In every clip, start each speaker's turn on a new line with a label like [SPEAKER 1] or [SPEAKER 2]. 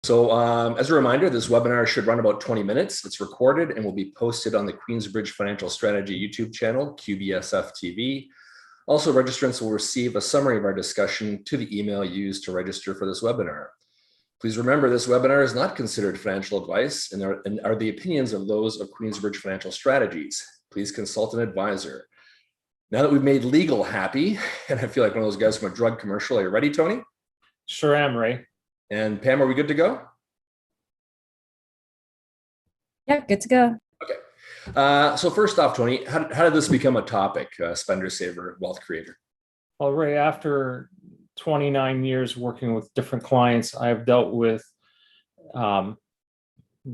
[SPEAKER 1] As a reminder, this webinar should run about 20 minutes. It's recorded and will be posted on the Queensbridge Financial Strategy YouTube channel, QBSF TV. Also, registrants will receive a summary of our discussion to the email used to register for this webinar. Please remember, this webinar is not considered financial advice and are the opinions of those of Queensbridge Financial Strategies. Please consult an advisor. Now that we've made legal happy, and I feel like one of those guys from a drug commercial, are you ready, Tony?
[SPEAKER 2] Sure am, Ray.
[SPEAKER 1] And Pam, are we good to go?
[SPEAKER 3] Yeah, good to go.
[SPEAKER 1] Okay. So first off, Tony, how did this become a topic, spender, saver, wealth creator?
[SPEAKER 2] Well, Ray, after 29 years working with different clients, I've dealt with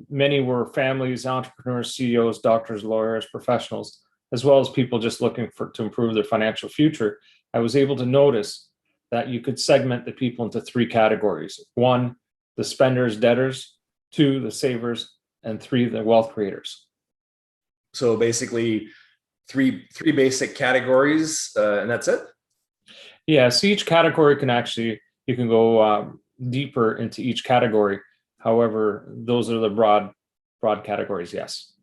[SPEAKER 2] many were families, entrepreneurs, CEOs, doctors, lawyers, professionals, as well as people just looking to improve their financial future. I was able to notice that you could segment the people into three categories. One, the spenders, debtors. Two, the savers. And three, the wealth creators.
[SPEAKER 1] So basically three basic categories, and that's it?
[SPEAKER 2] Yeah, so each category you can go deeper into each category. However, those are the broad categories, yes.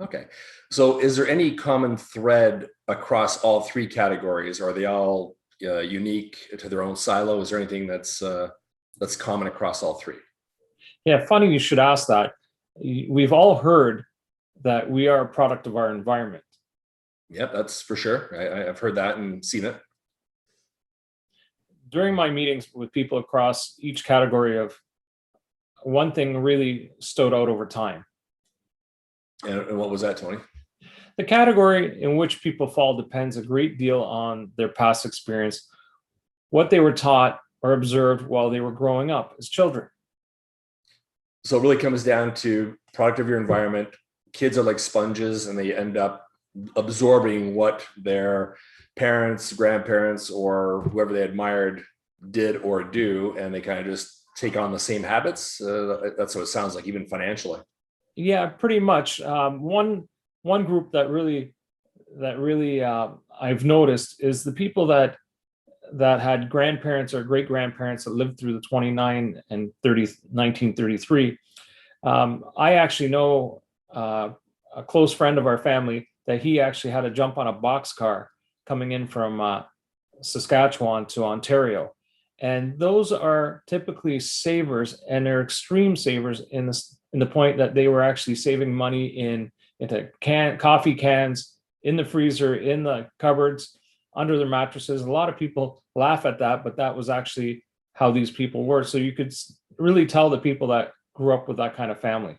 [SPEAKER 1] Okay. So is there any common thread across all three categories? Are they all unique to their own silo? Is there anything that's common across all three?
[SPEAKER 2] Yeah, funny you should ask that. We've all heard that we are a product of our environment.
[SPEAKER 1] Yep, that's for sure. I've heard that and seen it.
[SPEAKER 2] During my meetings with people across each category, one thing really stood out over time.
[SPEAKER 1] And what was that, Tony?
[SPEAKER 2] The category in which people fall depends a great deal on their past experience, what they were taught or observed while they were growing up as children.
[SPEAKER 1] So it really comes down to product of your environment. Kids are like sponges and they end up absorbing what their parents, grandparents, or whoever they admired did or do, and they kind of just take on the same habits. That's what it sounds like, even financially.
[SPEAKER 2] Yeah, pretty much. One group that really I've noticed is the people that had grandparents or great grandparents that lived through the 29 and 1933. I actually know a close friend of our family that he actually had to jump on a boxcar coming in from Saskatchewan to Ontario. And those are typically savers, and they're extreme savers in the point that they were actually saving money into coffee cans, in the freezer, in the cupboards, under their mattresses. A lot of people laugh at that, but that was actually how these people were. So you could really tell the people that grew up with that kind of family.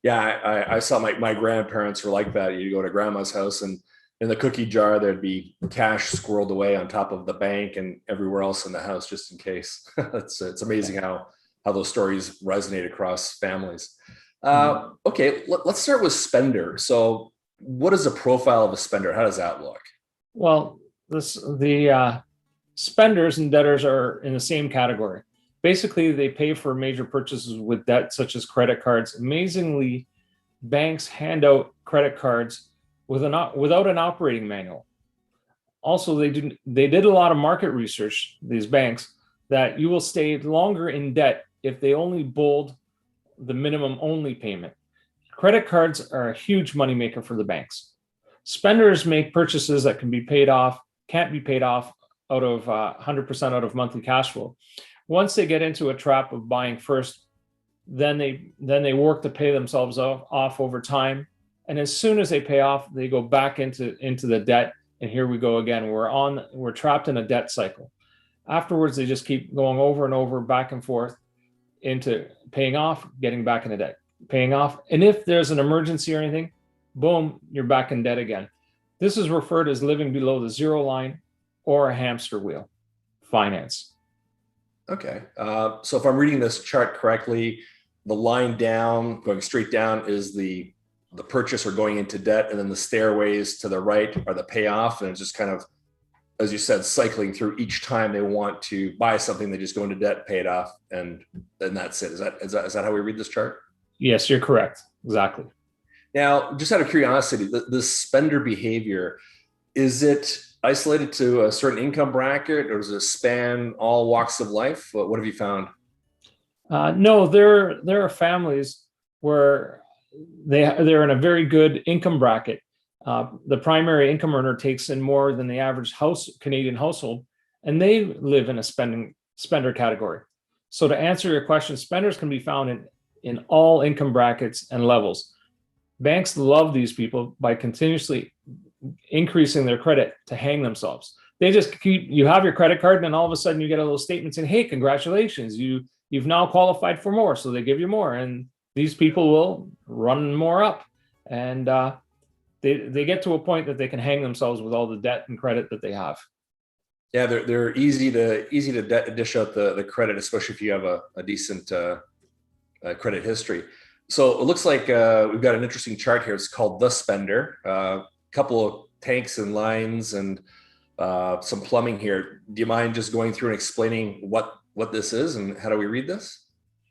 [SPEAKER 1] Yeah, I saw my grandparents were like that. You go to grandma's house and in the cookie jar, there'd be cash squirreled away on top of the bank and everywhere else in the house, just in case. It's amazing how those stories resonate across families. Okay, let's start with spender. So what is the profile of a spender? How does that look?
[SPEAKER 2] Well, the spenders and debtors are in the same category. Basically, they pay for major purchases with debt, such as credit cards. Amazingly, banks hand out credit cards without an operating manual. Also, they did a lot of market research, these banks, that you will stay longer in debt if they only bold the minimum only payment. Credit cards are a huge moneymaker for the banks. Spenders make purchases that can't be paid off out of 100% out of monthly cash flow. Once they get into a trap of buying first, then they work to pay themselves off over time. And as soon as they pay off, they go back into the debt. And here we go again. We're trapped in a debt cycle. Afterwards, they just keep going over and over, back and forth into paying off, getting back into debt, paying off. And if there's an emergency or anything, boom, you're back in debt again. This is referred as living below the zero line or a hamster wheel finance.
[SPEAKER 1] Okay. So if I'm reading this chart correctly, the line down, going straight down, is the purchase or going into debt, and then the stairways to the right are the payoff, and it's just kind of, as you said, cycling through. Each time they want to buy something, they just go into debt, pay it off, and then that's it. Is that how we read this chart?
[SPEAKER 2] Yes, you're correct. Exactly.
[SPEAKER 1] Now, just out of curiosity, the spender behavior, is it isolated to a certain income bracket, or does it span all walks of life? What have you found?
[SPEAKER 2] No, there are families where they're in a very good income bracket. The primary income earner takes in more than the average Canadian household, and they live in a spender category. So to answer your question, spenders can be found in all income brackets and levels. Banks love these people by continuously increasing their credit to hang themselves. They just you have your credit card, and then all of a sudden you get a little statement saying, "Hey, congratulations, you've now qualified for more." So they give you more, and these people will run more up, and they get to a point that they can hang themselves with all the debt and credit that they have.
[SPEAKER 1] Yeah, they're easy to dish out the credit, especially if you have a decent credit history. So it looks like we've got an interesting chart here. It's called the spender. Couple of tanks and lines and some plumbing here. Do you mind just going through and explaining what this is and how do we read this?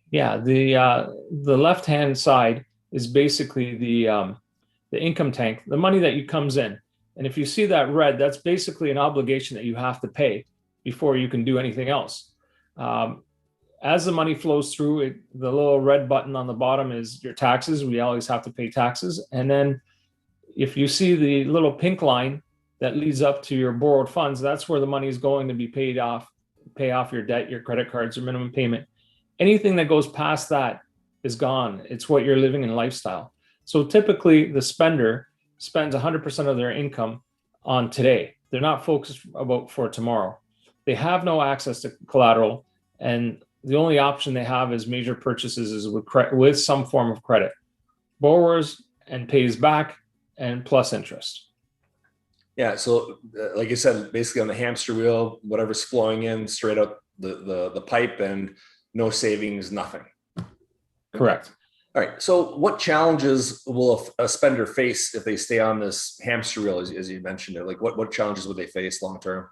[SPEAKER 2] Yeah, the left hand side is basically the income tank, the money that comes in. And if you see that red, that's basically an obligation that you have to pay before you can do anything else. As the money flows through, the little red button on the bottom is your taxes. We always have to pay taxes. And then if you see the little pink line that leads up to your borrowed funds, that's where the money is going to be paid off, pay off your debt, your credit cards, your minimum payment. Anything that goes past that is gone. It's what you're living in lifestyle. So typically the spender spends 100% of their income on today. They're not focused about for tomorrow. They have no access to collateral, and the only option they have is major purchases is with some form of credit. Borrowers and pays back and plus interest.
[SPEAKER 1] Yeah, so like you said, basically on the hamster wheel, whatever's flowing in straight out the pipe, and no savings, nothing.
[SPEAKER 2] Correct.
[SPEAKER 1] All right. So what challenges will a spender face if they stay on this hamster wheel, as you mentioned it? Like what challenges would they face long term?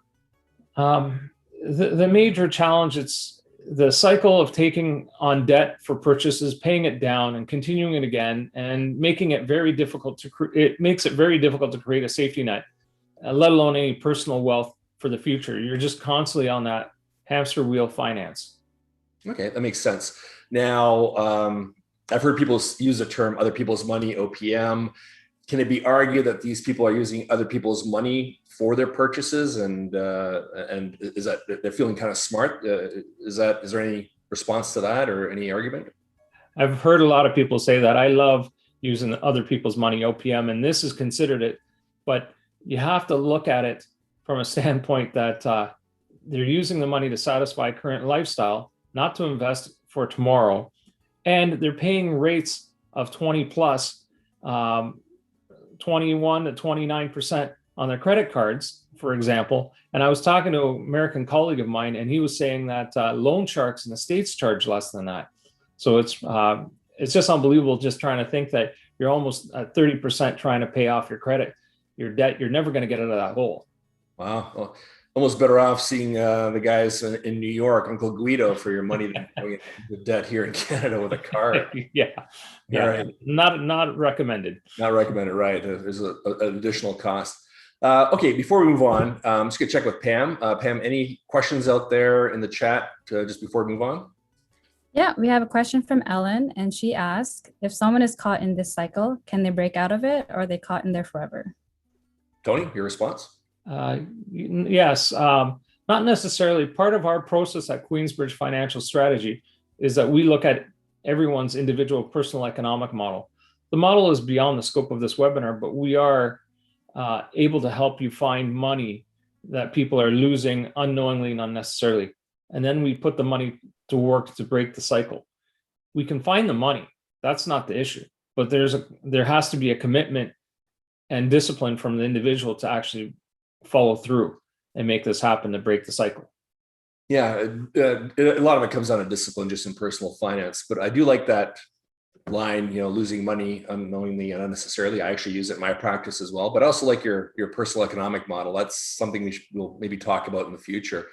[SPEAKER 2] The major challenge, it's the cycle of taking on debt for purchases, paying it down and continuing it again, and making it very difficult it makes it very difficult to create a safety net, let alone any personal wealth for the future. You're just constantly on that hamster wheel finance.
[SPEAKER 1] Okay, that makes sense. Now, I've heard people use the term other people's money, OPM. Can it be argued that these people are using other people's money for their purchases, and is that they're feeling kind of smart? Is there any response to that or any argument?
[SPEAKER 2] I've heard a lot of people say that. I love using other people's money, OPM, and this is considered it, but you have to look at it from a standpoint that they're using the money to satisfy current lifestyle, not to invest for tomorrow. And they're paying rates of 20 plus, 21 to 29% on their credit cards, for example. And I was talking to an American colleague of mine, and he was saying that loan sharks in the States charge less than that. So it's just unbelievable just trying to think that you're almost at 30% trying to pay off your credit, your debt. You're never going to get out of that hole.
[SPEAKER 1] Wow. Well, almost better off seeing the guys in New York, Uncle Guido, for your money than going into debt here in Canada with a car.
[SPEAKER 2] Yeah.
[SPEAKER 1] Right.
[SPEAKER 2] Not recommended.
[SPEAKER 1] Not recommended, right? There's an additional cost. Okay, before we move on, I'm just gonna check with Pam. Pam, any questions out there in the chat just before we move on?
[SPEAKER 3] Yeah, we have a question from Ellen, and she asked, if someone is caught in this cycle, can they break out of it, or are they caught in there forever?
[SPEAKER 1] Tony, your response?
[SPEAKER 2] Yes, not necessarily. Part of our process at Queensbridge Financial Strategy is that we look at everyone's individual personal economic model. The model is beyond the scope of this webinar, but we are able to help you find money that people are losing unknowingly and unnecessarily. And then we put the money to work to break the cycle. We can find the money. That's not the issue, but there has to be a commitment and discipline from the individual to actually follow through and make this happen to break the cycle.
[SPEAKER 1] Yeah, a lot of it comes down to discipline just in personal finance, but I do like that line, losing money unknowingly and unnecessarily. I actually use it in my practice as well, but I also like your personal economic model. That's something we'll maybe talk about in the future.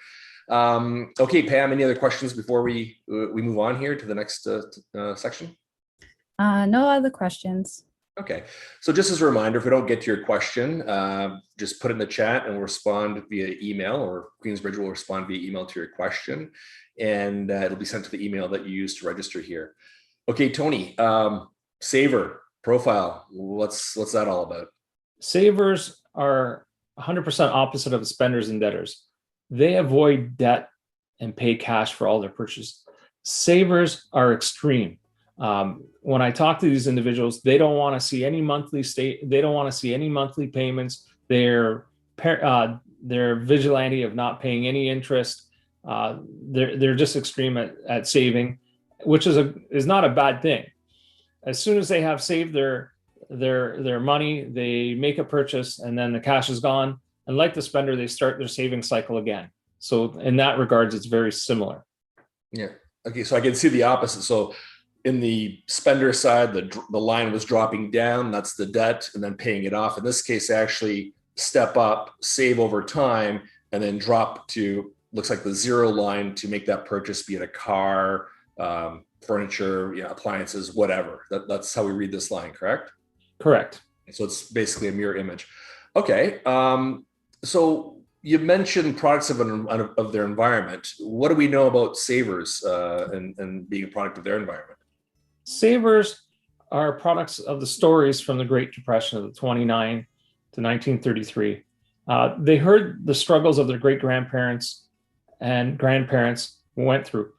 [SPEAKER 1] Okay, Pam, any other questions before we move on here to the next section?
[SPEAKER 3] No other questions.
[SPEAKER 1] Okay, so just as a reminder, if we don't get to your question, just put it in the chat and we'll respond via email, or Queensbridge will respond via email to your question, and it'll be sent to the email that you used to register here. Okay, Tony, saver profile, what's that all about?
[SPEAKER 2] Savers are 100% opposite of spenders and debtors. They avoid debt and pay cash for all their purchases. Savers are extreme. When I talk to these individuals, they don't want to see any monthly they don't want to see any monthly payments. They're vigilante of not paying any interest. They're just extreme at saving, which is not a bad thing. As soon as they have saved their money, they make a purchase, and then the cash is gone. And like the spender, they start their saving cycle again. So in that regards, it's very similar.
[SPEAKER 1] Yeah. Okay. So I can see the opposite. So in the spender side, the line was dropping down. That's the debt, and then paying it off. In this case, actually step up, save over time, and then drop to, looks like the zero line to make that purchase, be it a car, furniture, appliances, whatever. That's how we read this line, correct?
[SPEAKER 2] Correct.
[SPEAKER 1] So it's basically a mirror image. Okay. So you mentioned products of their environment. What do we know about savers and being a product of their environment?
[SPEAKER 2] Savers are products of the stories from the Great Depression of the 29 to 1933. They heard the struggles of their great-grandparents and grandparents went through.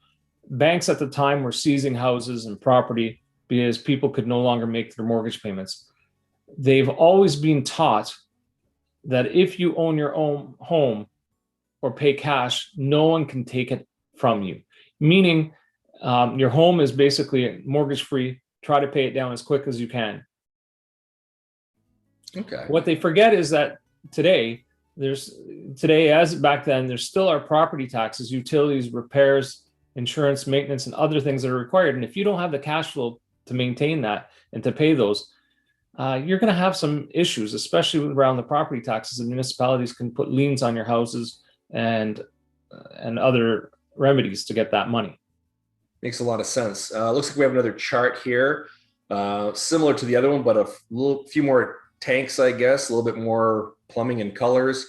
[SPEAKER 2] Banks at the time were seizing houses and property because people could no longer make their mortgage payments. They've always been taught that if you own your own home or pay cash, no one can take it from you. Meaning your home is basically mortgage free. Try to pay it down as quick as you can.
[SPEAKER 1] Okay.
[SPEAKER 2] What they forget is that today, as back then, there still are property taxes, utilities, repairs, insurance, maintenance, and other things that are required. And if you don't have the cash flow to maintain that and to pay those, you're going to have some issues, especially around the property taxes. And municipalities can put liens on your houses and other remedies to get that money.
[SPEAKER 1] Makes a lot of sense. Looks like we have another chart here, similar to the other one, but a few more tanks, I guess, a little bit more plumbing and colors.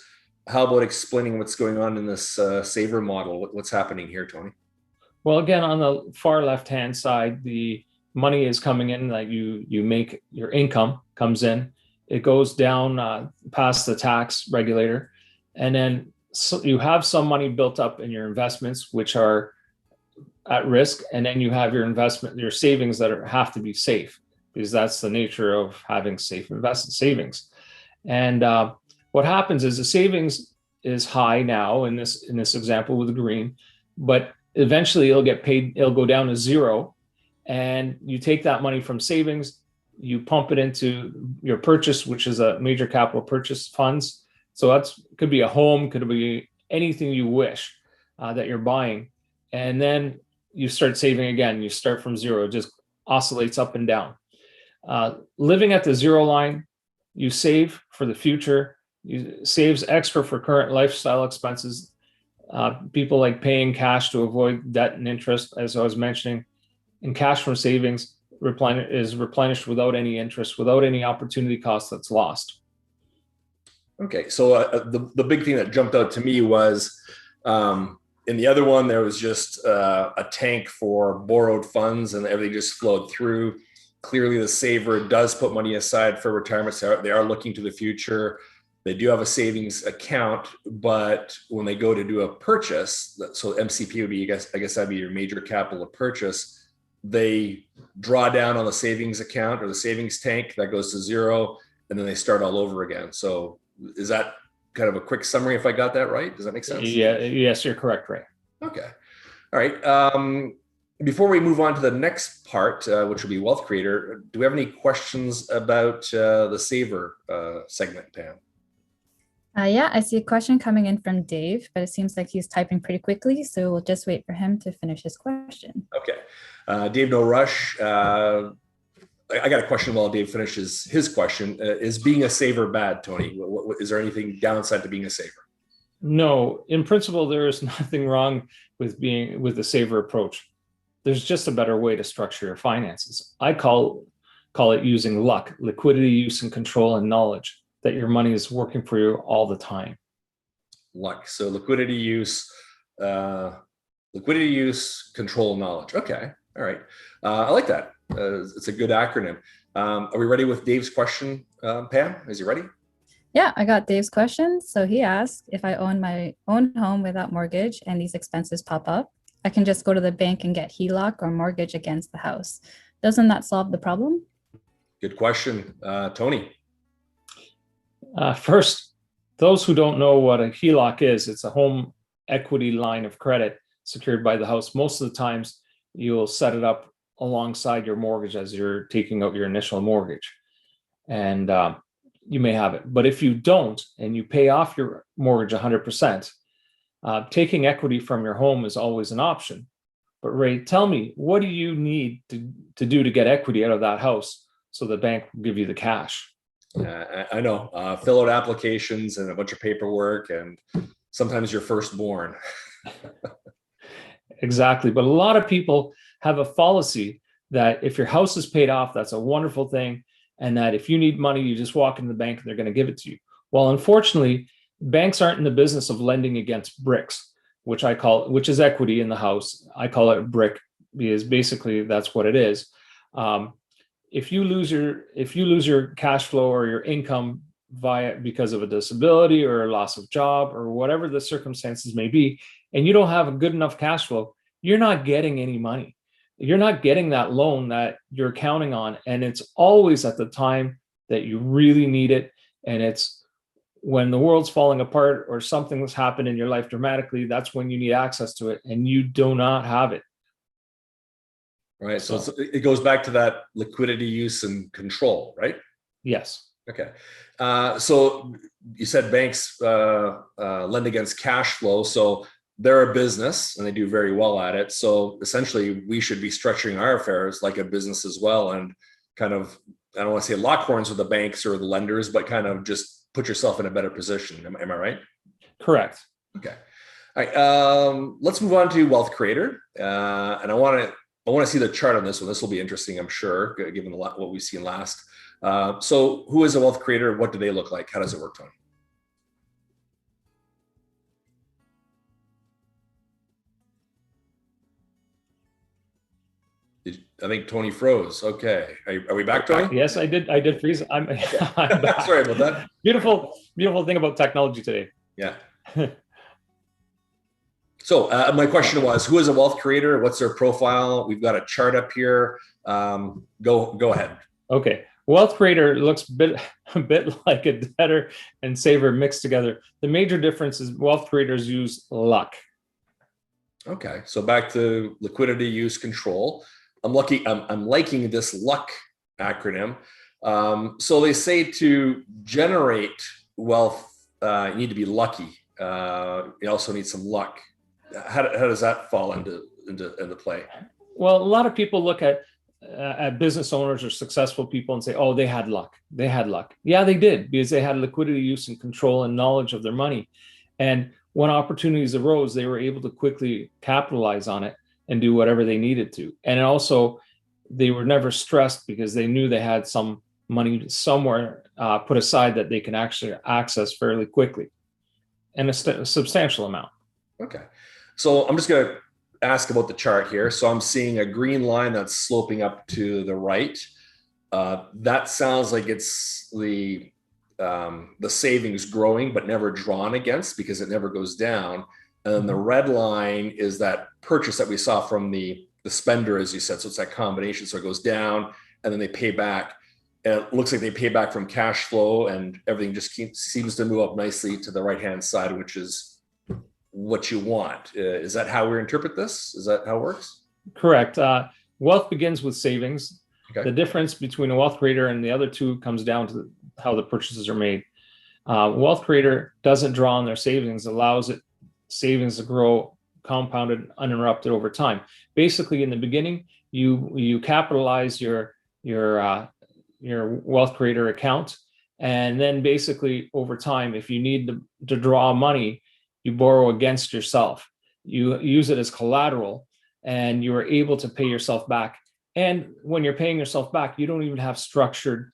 [SPEAKER 1] How about explaining what's going on in this saver model? What's happening here, Tony?
[SPEAKER 2] Well, again, on the far left-hand side, the money is coming in, like you make your income comes in, it goes down past the tax regulator, and then you have some money built up in your investments, which are at risk, and then you have your savings that have to be safe, because that's the nature of having safe savings. And what happens is the savings is high now in this example with the green, but eventually it'll go down to zero, and you take that money from savings, you pump it into your purchase, which is a major capital purchase funds. So could be a home, could be anything you wish that you're buying, and then you start saving again. You start from zero, it just oscillates up and down. Living at the zero line, you save for the future, you saves extra for current lifestyle expenses. People like paying cash to avoid debt and interest, as I was mentioning, and cash from savings is replenished without any interest, without any opportunity cost that's lost.
[SPEAKER 1] Okay, so the big thing that jumped out to me was in the other one, there was just a tank for borrowed funds and everything just flowed through. Clearly, the saver does put money aside for retirement. So they are looking to the future. They do have a savings account, but when they go to do a purchase, so MCP would be, I guess that'd be your major capital purchase, they draw down on the savings account or the savings tank, that goes to zero, and then they start all over again. So is that kind of a quick summary if I got that right? Does that make sense?
[SPEAKER 2] Yeah, yes, you're correct, Ray.
[SPEAKER 1] Okay. All right. Before we move on to the next part, which will be Wealth Creator, do we have any questions about the saver segment, Pam?
[SPEAKER 3] Yeah, I see a question coming in from Dave, but it seems like he's typing pretty quickly, so we'll just wait for him to finish his question.
[SPEAKER 1] Okay. Dave, no rush. I got a question while Dave finishes his question. Is being a saver bad, Tony? Is there anything downside to being a saver?
[SPEAKER 2] No, in principle, there is nothing wrong with the saver approach. There's just a better way to structure your finances. I call call it using luck, liquidity, use, and control, and knowledge that your money is working for you all the time.
[SPEAKER 1] Luck. So liquidity use, control, knowledge. Okay. All right. I like that. It's a good acronym. Are we ready with Dave's question, Pam? Is he ready?
[SPEAKER 3] Yeah, I got Dave's question. So he asked, if I own my own home without mortgage and these expenses pop up, I can just go to the bank and get Heloc or mortgage against the house. Doesn't that solve the problem?
[SPEAKER 1] Good question. Tony.
[SPEAKER 2] First, those who don't know what a Heloc is, it's a home equity line of credit secured by the house. Most of the times you'll set it up alongside your mortgage as you're taking out your initial mortgage. And you may have it. But if you don't, and you pay off your mortgage 100%, taking equity from your home is always an option. But Ray, tell me, what do you need to do to get equity out of that house so the bank will give you the cash?
[SPEAKER 1] I know. Fill out applications and a bunch of paperwork, and sometimes you're firstborn.
[SPEAKER 2] Exactly. But a lot of people have a fallacy that if your house is paid off, that's a wonderful thing. And that if you need money, you just walk into the bank and they're going to give it to you. Well, unfortunately, banks aren't in the business of lending against bricks, which is equity in the house. I call it brick because basically that's what it is. If you lose your cash flow or your income because of a disability or a loss of job or whatever the circumstances may be, and you don't have a good enough cash flow, you're not getting any money. You're not getting that loan that you're counting on. And it's always at the time that you really need it. And it's when the world's falling apart or something has happened in your life dramatically, that's when you need access to it, and you do not have it.
[SPEAKER 1] Right. So it goes back to that liquidity, use, and control, right?
[SPEAKER 2] Yes.
[SPEAKER 1] Okay. So you said banks lend against cash flow. So they're a business and they do very well at it. So essentially we should be structuring our affairs like a business as well, and kind of, I don't want to say lock horns with the banks or the lenders, but kind of just put yourself in a better position. Am I right?
[SPEAKER 2] Correct.
[SPEAKER 1] Okay. All right. Let's move on to Wealth Creator. And I want to see the chart on this one. This will be interesting, I'm sure, given what we've seen last. So who is a Wealth Creator? What do they look like? How does it work, Tony? I think Tony froze. Okay. Are we back, Tony?
[SPEAKER 2] Yes, I did freeze. I'm back.
[SPEAKER 1] Sorry about that.
[SPEAKER 2] Beautiful thing about technology today.
[SPEAKER 1] Yeah. So my question was, who is a Wealth Creator? What's their profile? We've got a chart up here. Go ahead.
[SPEAKER 2] Okay. Wealth Creator looks a bit like a debtor and saver mixed together. The major difference is Wealth Creators use luck.
[SPEAKER 1] Okay. So back to liquidity, use, control. I'm liking this luck acronym. So they say to generate wealth, you need to be lucky. You also need some luck. How does that fall into play?
[SPEAKER 2] Well, a lot of people look at business owners or successful people and say, oh, they had luck. They had luck. Yeah, they did, because they had liquidity, use, and control and knowledge of their money. And when opportunities arose, they were able to quickly capitalize on it and do whatever they needed to. And also, they were never stressed because they knew they had some money somewhere put aside that they can actually access fairly quickly, and a substantial amount.
[SPEAKER 1] Okay. So I'm just going to ask about the chart here. So I'm seeing a green line that's sloping up to the right. That sounds like it's the savings growing, but never drawn against because it never goes down. And then the red line is that purchase that we saw from the spender, as you said. So it's that combination. So it goes down and then they pay back. And it looks like they pay back from cash flow, and everything just seems to move up nicely to the right-hand side, which is what you want. Is that how we interpret this? Is that how it works?
[SPEAKER 2] Correct. Wealth begins with savings.
[SPEAKER 1] Okay.
[SPEAKER 2] The difference between a Wealth Creator and the other two comes down to how the purchases are made. Wealth Creator doesn't draw on their savings, allows savings to grow compounded, uninterrupted over time. Basically, in the beginning, you capitalize your Wealth Creator account, and then basically over time, if you need to draw money, you borrow against yourself. You use it as collateral, and you are able to pay yourself back And when you're paying yourself back, you don't even have structured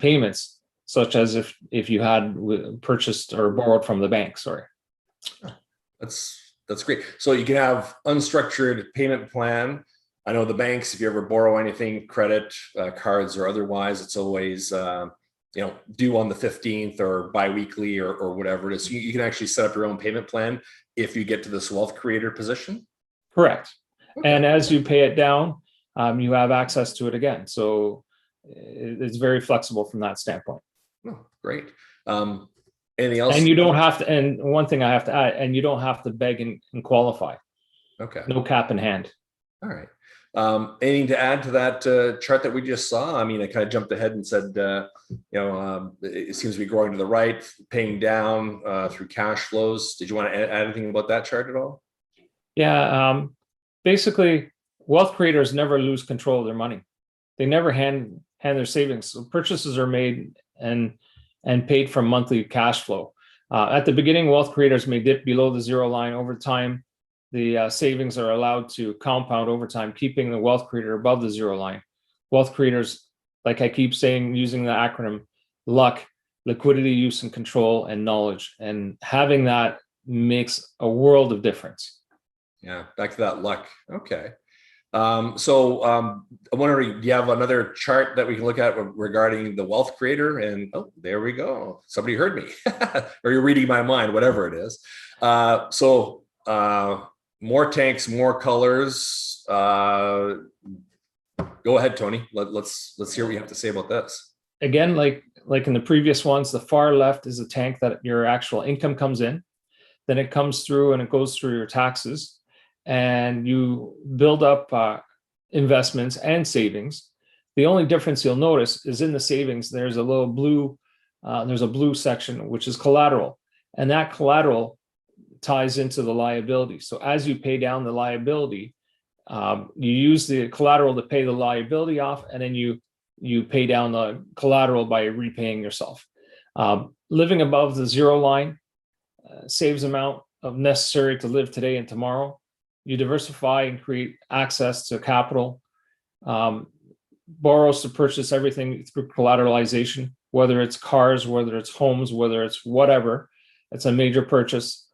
[SPEAKER 2] payments, such as if you had purchased or borrowed from the bank. Sorry.
[SPEAKER 1] That's great. So you can have unstructured payment plan. I know the banks, if you ever borrow anything, credit cards or otherwise, it's always due on the 15th or biweekly or whatever it is. So you can actually set up your own payment plan if you get to this wealth creator position.
[SPEAKER 2] Correct.
[SPEAKER 1] Okay.
[SPEAKER 2] And as you pay it down, you have access to it again. So it's very flexible from that standpoint.
[SPEAKER 1] Oh, great. Anything else?
[SPEAKER 2] And you don't have to, and one thing I have to add, and you don't have to beg and qualify.
[SPEAKER 1] Okay.
[SPEAKER 2] No cap in hand.
[SPEAKER 1] All right. Anything to add to that chart that we just saw? I mean, I kind of jumped ahead and said, it seems to be growing to the right, paying down through cash flows. Did you want to add anything about that chart at all?
[SPEAKER 2] Yeah. Basically, wealth creators never lose control of their money. They never hand their savings. So purchases are made and paid from monthly cash flow. At the beginning, wealth creators may dip below the zero line. Over time, the savings are allowed to compound over time, keeping the wealth creator above the zero line. Wealth creators, like I keep saying, using the acronym LUCK, liquidity, use and control, and knowledge. And having that makes a world of difference.
[SPEAKER 1] Yeah, back to that luck. Okay. I'm wondering, do you have another chart that we can look at regarding the wealth creator? And oh, there we go. Somebody heard me, or you're reading my mind, whatever it is. More tanks, more colors. Go ahead, Tony. Let's hear what you have to say about this.
[SPEAKER 2] Again, like in the previous ones, the far left is a tank that your actual income comes in. Then it comes through and it goes through your taxes. And you build up investments and savings. The only difference you'll notice is in the savings, there's a little blue, there's a blue section, which is collateral. And that collateral ties into the liability. So as you pay down the liability, you use the collateral to pay the liability off, and then you pay down the collateral by repaying yourself. Living above the zero line saves amount of necessary to live today and tomorrow. You diversify and create access to capital, borrows to purchase everything through collateralization, whether it's cars, whether it's homes, whether it's whatever. It's a major purchase.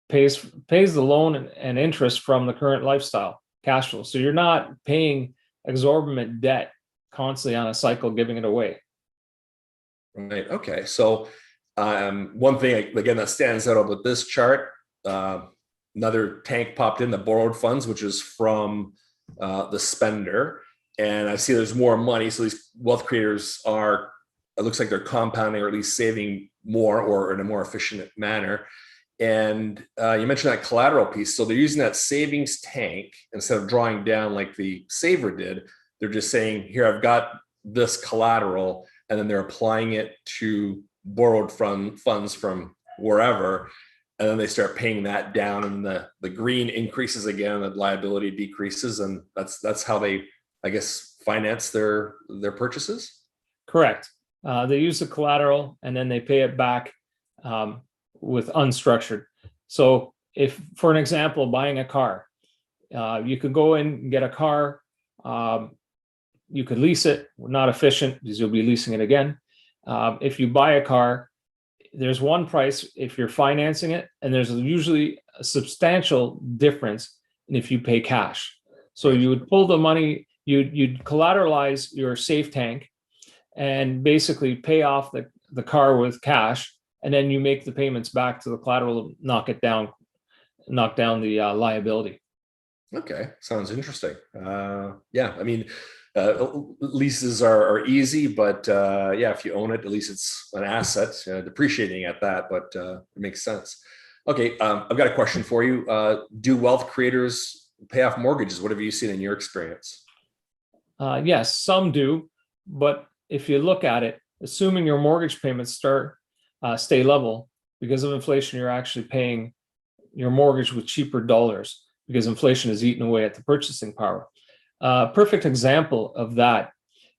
[SPEAKER 2] Pays the loan and interest from the current lifestyle cash flow. So you're not paying exorbitant debt constantly on a cycle, giving it away.
[SPEAKER 1] Right. Okay. So one thing again that stands out about this chart. Another tank popped in, the borrowed funds, which is from the spender. And I see there's more money. So these wealth creators it looks like they're compounding or at least saving more or in a more efficient manner. And you mentioned that collateral piece. So they're using that savings tank instead of drawing down like the saver did. They're just saying, here, I've got this collateral, and then they're applying it to borrowed funds from wherever. And then they start paying that down, and the green increases again, the liability decreases, and that's how they, I guess, finance their purchases.
[SPEAKER 2] Correct. They use the collateral and then they pay it back with unstructured. So if, for an example, buying a car, you could go in and get a car. You could lease it. Not efficient because you'll be leasing it again. If you buy a car, there's one price if you're financing it, and there's usually a substantial difference if you pay cash. So you would pull the money, you'd collateralize your safe tank and basically pay off the car with cash, and then you make the payments back to the collateral, knock down the liability.
[SPEAKER 1] Okay, sounds interesting. Yeah, I mean, leases are easy, but yeah, if you own it, at least it's an asset, depreciating at that, but it makes sense. Okay, I've got a question for you. Do wealth creators pay off mortgages? What have you seen in your experience?
[SPEAKER 2] Yes, some do, but if you look at it, assuming your mortgage payments stay level, because of inflation, you're actually paying your mortgage with cheaper dollars because inflation is eating away at the purchasing power. Perfect example of that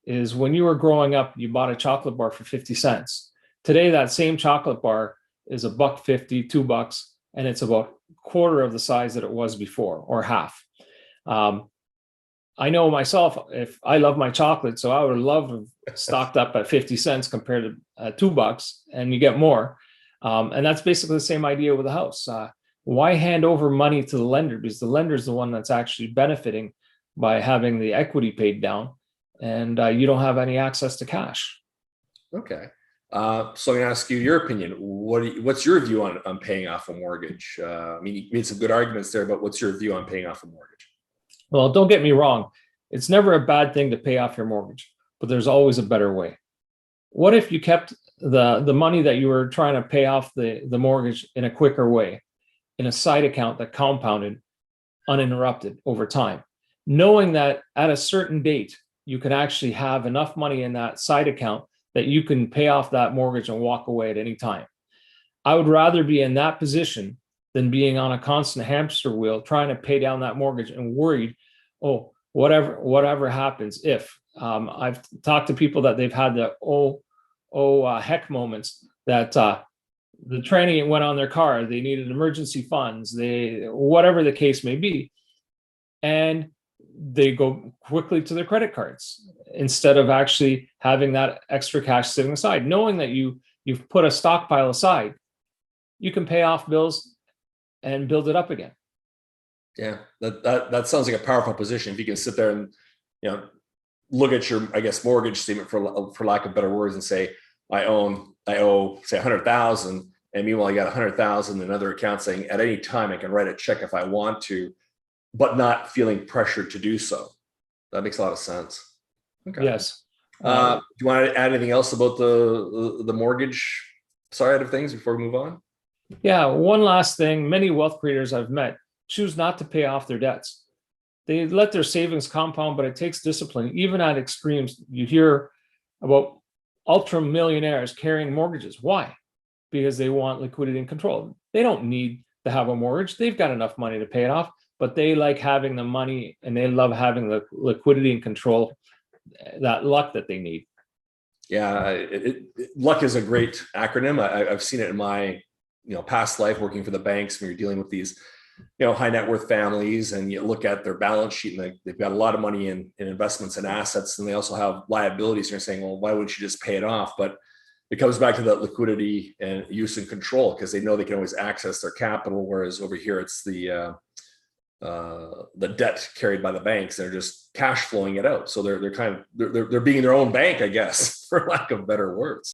[SPEAKER 2] is when you were growing up, you bought a chocolate bar for 50 cents. Today, that same chocolate bar is $1.50, $2, and it's about a quarter of the size that it was before, or half. I know myself, if I love my chocolate, so I would love stocked up at 50 cents compared to $2, and you get more. And that's basically the same idea with a house. Why hand over money to the lender? Because the lender is the one that's actually benefiting by having the equity paid down, and you don't have any access to cash.
[SPEAKER 1] Okay. So I'm going to ask you your opinion. What's your view on paying off a mortgage? I mean, you made some good arguments there, but what's your view on paying off a mortgage?
[SPEAKER 2] Well, don't get me wrong. It's never a bad thing to pay off your mortgage, but there's always a better way. What if you kept the money that you were trying to pay off the mortgage in a quicker way, in a side account that compounded uninterrupted over time, knowing that at a certain date, you can actually have enough money in that side account that you can pay off that mortgage and walk away at any time. I would rather be in that position than being on a constant hamster wheel trying to pay down that mortgage and worried, oh, whatever happens if. I've talked to people that they've had the heck moments, that the tranny went on their car, they needed emergency funds, whatever the case may be, and they go quickly to their credit cards instead of actually having that extra cash sitting aside. Knowing that you've put a stockpile aside, you can pay off bills and build it up again.
[SPEAKER 1] Yeah, that sounds like a powerful position. If you can sit there and, look at your, I guess, mortgage statement for lack of better words, and say, I owe say 100,000, and meanwhile I got 100,000 in other accounts, saying at any time I can write a check if I want to, but not feeling pressured to do so. That makes a lot of sense. Okay.
[SPEAKER 2] Yes.
[SPEAKER 1] Do you want to add anything else about the mortgage side of things before we move on?
[SPEAKER 2] Yeah, one last thing. Many wealth creators I've met choose not to pay off their debts. They let their savings compound, but it takes discipline. Even at extremes, you hear about ultra millionaires carrying mortgages. Why? Because they want liquidity and control. They don't need to have a mortgage. They've got enough money to pay it off, but they like having the money and they love having the liquidity and control, that luck that they need.
[SPEAKER 1] Yeah, luck is a great acronym. I've seen it in my past life working for the banks, when you're dealing with these high net worth families, and you look at their balance sheet and they've got a lot of money in investments and assets, and they also have liabilities. And you're saying, well, why wouldn't you just pay it off? But it comes back to that liquidity and use and control, because they know they can always access their capital. Whereas over here, it's the debt carried by the banks. They're just cash flowing it out. So they're being their own bank, I guess, for lack of better words.